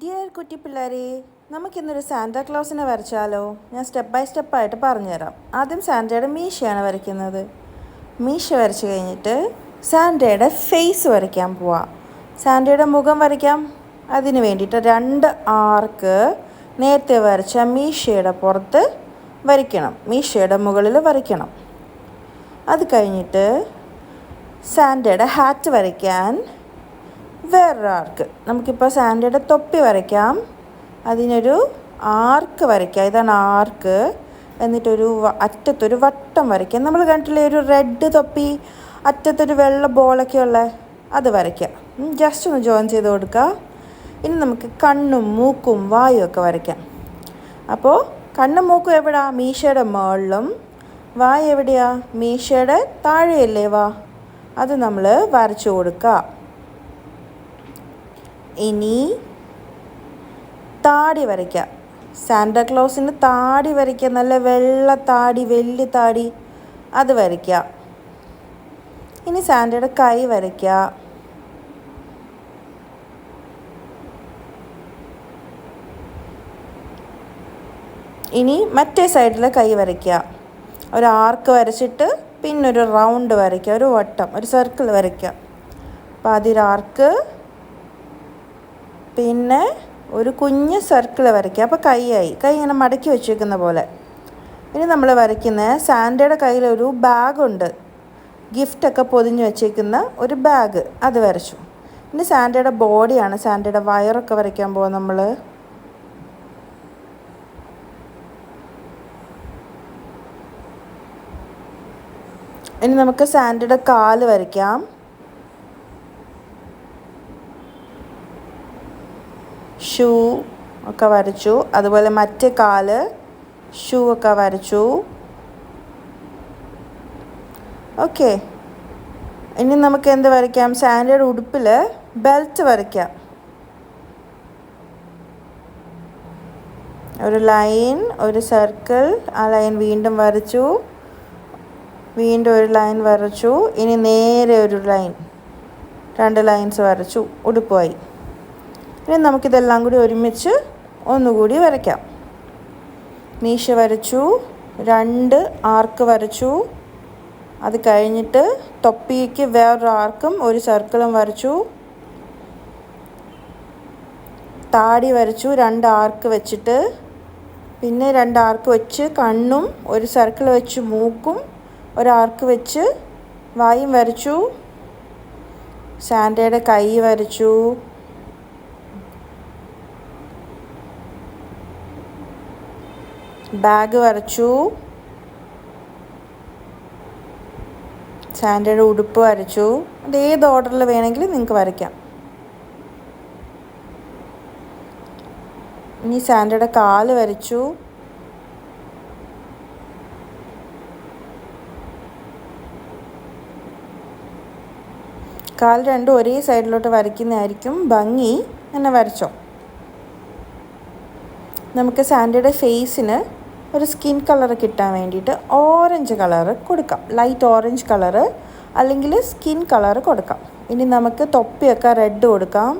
Dear കുട്ടി പിള്ളേരെ, നമുക്കിന്നൊരു സാന്റാക്ലോസിനെ വരച്ചാലോ? ഞാൻ സ്റ്റെപ്പ് ബൈ സ്റ്റെപ്പായിട്ട് പറഞ്ഞുതരാം. ആദ്യം സാന്റയുടെ മീശയാണ് വരയ്ക്കുന്നത്. മീശ വരച്ച് കഴിഞ്ഞിട്ട് സാന്റയുടെ ഫേസ് വരയ്ക്കാൻ പോവാം. സാന്റയുടെ മുഖം വരയ്ക്കാം. അതിന് വേണ്ടിയിട്ട് 2 ആർക്ക് നേരത്തെ വരച്ച മീശയുടെ പുറത്ത് വരയ്ക്കണം, മീശയുടെ മുകളിൽ വരയ്ക്കണം. അത് കഴിഞ്ഞിട്ട് സാന്റയുടെ ഹാറ്റ് വരയ്ക്കാൻ വേറൊരു ആർക്ക്. നമുക്കിപ്പോൾ സാന്റയുടെ തൊപ്പി വരയ്ക്കാം. അതിനൊരു ആർക്ക് വരയ്ക്കാം. ഇതാണ് ആർക്ക്. എന്നിട്ടൊരു അറ്റത്തൊരു വട്ടം വരയ്ക്കാം. നമ്മൾ കണ്ടിട്ടില്ലേ ഒരു റെഡ് തൊപ്പി, അറ്റത്തൊരു വെള്ള ബോളൊക്കെ ഉള്ള അത് വരയ്ക്കാം. ജസ്റ്റ് ഒന്ന് ജോയിൻ ചെയ്ത് കൊടുക്കുക. ഇനി നമുക്ക് കണ്ണും മൂക്കും വായും ഒക്കെ വരയ്ക്കാം. അപ്പോൾ കണ്ണും മൂക്കും എവിടെയാ? മീശയുടെ മുകളിലും. വായ എവിടെയാ? മീശയുടെ താഴെയല്ലേ വാ? അത് നമ്മൾ വരച്ചു കൊടുക്കുക. ഇനി താടി വരയ്ക്കാം. സാന്റാക്ലോസിന് താടി വരയ്ക്കുക. നല്ല വെള്ള താടി, വലിയ താടി, അത് വരയ്ക്കുക. ഇനി സാന്റയുടെ കൈ വരയ്ക്കുക. ഇനി മറ്റേ സൈഡിലെ കൈ വരയ്ക്കുക. ഒരു ആർക്ക് വരച്ചിട്ട് പിന്നൊരു റൗണ്ട് വരയ്ക്കുക, ഒരു വട്ടം, ഒരു സർക്കിൾ വരയ്ക്കുക. അപ്പോൾ ആദ്യം ആർക്ക്, പിന്നെ ഒരു കുഞ്ഞ് സർക്കിൾ വരയ്ക്കുക. അപ്പോൾ കൈയായി. കൈ ഇങ്ങനെ മടക്കി വെച്ചേക്കുന്ന പോലെ. ഇനി നമ്മൾ വരയ്ക്കുന്ന സാന്റയുടെ കയ്യിലൊരു ബാഗുണ്ട്, ഗിഫ്റ്റൊക്കെ പൊതിഞ്ഞ് വെച്ചേക്കുന്ന ഒരു ബാഗ്, അത് വരച്ചു. ഇനി സാന്റയുടെ ബോഡിയാണ്, സാന്റയുടെ വയറൊക്കെ വരയ്ക്കാൻ പോകും നമ്മൾ. ഇനി നമുക്ക് സാന്റയുടെ കാല് വരയ്ക്കാം. ഷൂ ഒക്കെ വരച്ചു. അതുപോലെ മറ്റേ കാല്, ഷൂ ഒക്കെ വരച്ചു. ഓക്കെ. ഇനി നമുക്ക് എന്ത് വരയ്ക്കാം? സാന്റയുടെ ഉടുപ്പിൽ ബെൽറ്റ് വരയ്ക്കാം. ഒരു ലൈൻ, ഒരു സർക്കിൾ, ആ ലൈൻ വീണ്ടും വരച്ചു. വീണ്ടും ഒരു ലൈൻ വരച്ചു. ഇനി നേരെ ഒരു ലൈൻ, 2 ലൈൻസ് വരച്ചു. ഉടുപ്പായി. ഇനി നമുക്കിതെല്ലാം കൂടി ഒരുമിച്ച് ഒന്നുകൂടി വരയ്ക്കാം. മീശ വരച്ചു, 2 ആർക്ക് വരച്ചു. അത് കഴിഞ്ഞിട്ട് തൊപ്പിക്ക് വേറൊരു ആർക്കും ഒരു സർക്കിളും വരച്ചു. താടി വരച്ചു 2 ആർക്ക് വെച്ചിട്ട്. പിന്നെ 2 ആർക്ക് വെച്ച് കണ്ണും, ഒരു സർക്കിൾ വെച്ച് മൂക്കും, ഒരാർക്ക് വെച്ച് വായും വരച്ചു. സാന്റയുടെ കൈ വരച്ചു. ബാഗ് വരച്ചു. സാന്റയുടെ ഉടുപ്പ് വരച്ചു. അത് ഏത് ഓർഡറിൽ വേണമെങ്കിലും നിങ്ങൾക്ക് വരയ്ക്കാം. ഇനി സാന്റയുടെ കാല് വരച്ചു. കാല് രണ്ടും ഒരേ സൈഡിലോട്ട് വരയ്ക്കുന്നതായിരിക്കും ഭംഗി. എന്നെ വരച്ചോ. നമുക്ക് സാന്റയുടെ ഫേസിന് ഒരു സ്കിൻ കളർ കിട്ടാൻ വേണ്ടിയിട്ട് ഓറഞ്ച് കളറ് കൊടുക്കാം. ലൈറ്റ് ഓറഞ്ച് കളറ് അല്ലെങ്കിൽ സ്കിൻ കളറ് കൊടുക്കാം. ഇനി നമുക്ക് തൊപ്പിയൊക്കെ റെഡ് കൊടുക്കാം.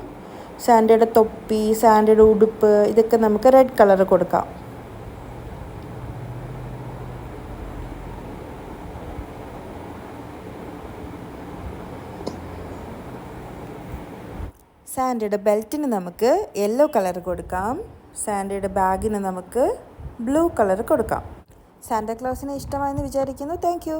സാന്റയുടെ തൊപ്പി, സാന്റയുടെ ഉടുപ്പ്, ഇതൊക്കെ നമുക്ക് റെഡ് കളറ് കൊടുക്കാം. സാന്റയുടെ ബെൽറ്റിന് നമുക്ക് യെല്ലോ കളർ കൊടുക്കാം. സാന്റയുടെ ബാഗിന് നമുക്ക് ബ്ലൂ കളർ കൊടുക്കാം. സാന്റാക്ലോസിനെ ഇഷ്ടമായെന്ന് വിചാരിക്കുന്നു. Thank you.